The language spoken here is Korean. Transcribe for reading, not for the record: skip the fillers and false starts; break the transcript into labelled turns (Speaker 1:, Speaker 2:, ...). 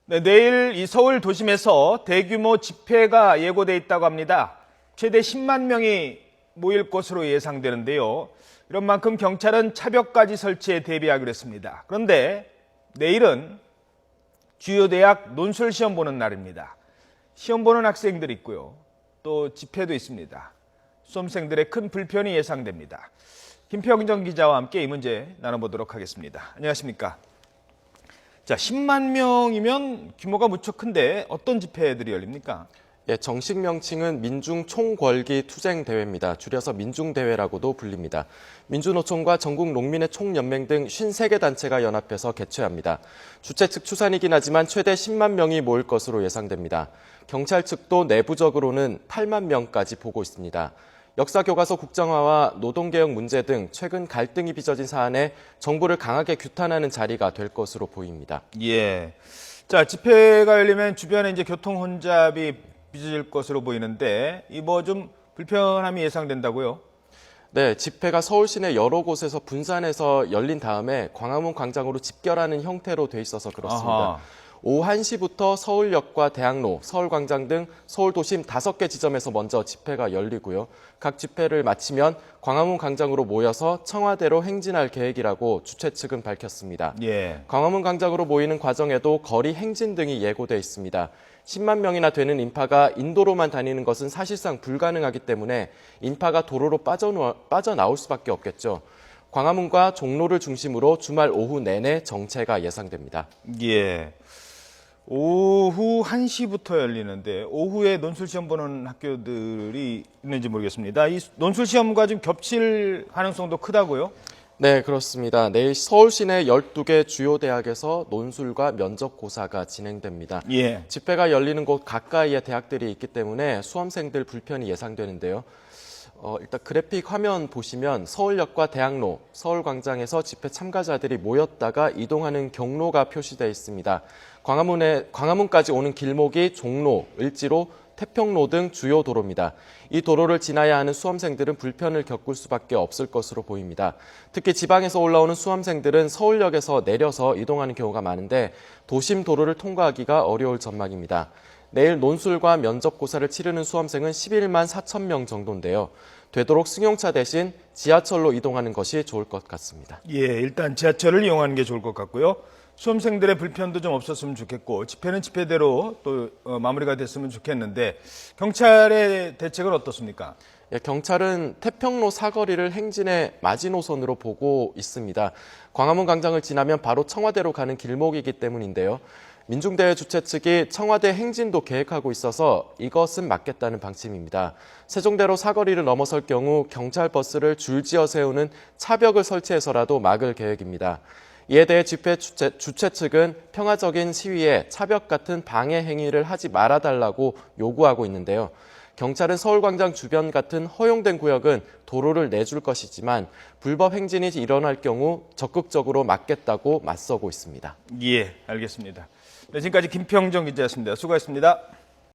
Speaker 1: 네, 내일 이 서울 도심에서 대규모 집회가 예고돼 있다고 합니다. 최대 10만 명이 모일 것으로 예상되는데요. 이런 만큼 경찰은 차벽까지 설치해 대비하기로 했습니다. 그런데 내일은 주요 대학 논술 시험 보는 날입니다. 시험 보는 학생들이 있고요. 또 집회도 있습니다. 수험생들의 큰 불편이 예상됩니다. 김평정 기자와 함께 이 문제 나눠보도록 하겠습니다. 안녕하십니까? 자, 10만 명이면 규모가 무척 큰데 어떤 집회들이 열립니까?
Speaker 2: 예, 정식 명칭은 민중총궐기 투쟁대회입니다. 줄여서 민중대회라고도 불립니다. 민주노총과 전국농민의 총연맹 등 53개 단체가 연합해서 개최합니다. 주최 측 추산이긴 하지만 최대 10만 명이 모일 것으로 예상됩니다. 경찰 측도 내부적으로는 8만 명까지 보고 있습니다. 역사교과서 국정화와 노동개혁 문제 등 최근 갈등이 빚어진 사안에 정부를 강하게 규탄하는 자리가 될 것으로 보입니다.
Speaker 1: 예. 자, 집회가 열리면 주변에 이제 교통 혼잡이 빚어질 것으로 보이는데 이 뭐 좀 불편함이 예상된다고요?
Speaker 2: 네, 집회가 서울 시내 여러 곳에서 분산해서 열린 다음에 광화문 광장으로 집결하는 형태로 돼 있어서 그렇습니다.
Speaker 1: 아하.
Speaker 2: 오후 1시부터 서울역과 대학로, 서울광장 등 서울 도심 5개 지점에서 먼저 집회가 열리고요. 각 집회를 마치면 광화문 광장으로 모여서 청와대로 행진할 계획이라고 주최 측은 밝혔습니다.
Speaker 1: 예.
Speaker 2: 광화문 광장으로 모이는 과정에도 거리 행진 등이 예고돼 있습니다. 10만 명이나 되는 인파가 인도로만 다니는 것은 사실상 불가능하기 때문에 인파가 도로로 빠져나올 수밖에 없겠죠. 광화문과 종로를 중심으로 주말 오후 내내 정체가 예상됩니다.
Speaker 1: 예. 오후 1시부터 열리는데 오후에 논술 시험 보는 학교들이 있는지 모르겠습니다. 이 논술 시험과 좀 겹칠 가능성도 크다고요?
Speaker 2: 네, 그렇습니다. 내일 서울 시내 12개 주요 대학에서 논술과 면접고사가 진행됩니다.
Speaker 1: 예.
Speaker 2: 집회가 열리는 곳 가까이에 대학들이 있기 때문에 수험생들 불편이 예상되는데요. 일단 그래픽 화면 보시면 서울역과 대학로, 서울광장에서 집회 참가자들이 모였다가 이동하는 경로가 표시되어 있습니다. 광화문까지 오는 길목이 종로, 을지로, 태평로 등 주요 도로입니다. 이 도로를 지나야 하는 수험생들은 불편을 겪을 수밖에 없을 것으로 보입니다. 특히 지방에서 올라오는 수험생들은 서울역에서 내려서 이동하는 경우가 많은데 도심 도로를 통과하기가 어려울 전망입니다. 내일 논술과 면접고사를 치르는 수험생은 11만 4천 명 정도인데요. 되도록 승용차 대신 지하철로 이동하는 것이 좋을 것 같습니다.
Speaker 1: 예, 일단 지하철을 이용하는 게 좋을 것 같고요. 수험생들의 불편도 좀 없었으면 좋겠고 집회는 집회대로 또 마무리가 됐으면 좋겠는데 경찰의 대책은 어떻습니까?
Speaker 2: 예, 경찰은 태평로 사거리를 행진의 마지노선으로 보고 있습니다. 광화문 광장을 지나면 바로 청와대로 가는 길목이기 때문인데요. 민중대회 주최 측이 청와대 행진도 계획하고 있어서 이것은 막겠다는 방침입니다. 세종대로 사거리를 넘어설 경우 경찰 버스를 줄지어 세우는 차벽을 설치해서라도 막을 계획입니다. 이에 대해 집회 주최 측은 평화적인 시위에 차벽 같은 방해 행위를 하지 말아달라고 요구하고 있는데요. 경찰은 서울광장 주변 같은 허용된 구역은 도로를 내줄 것이지만 불법 행진이 일어날 경우 적극적으로 막겠다고 맞서고 있습니다.
Speaker 1: 예, 알겠습니다. 네, 지금까지 김평정 기자였습니다. 수고하셨습니다.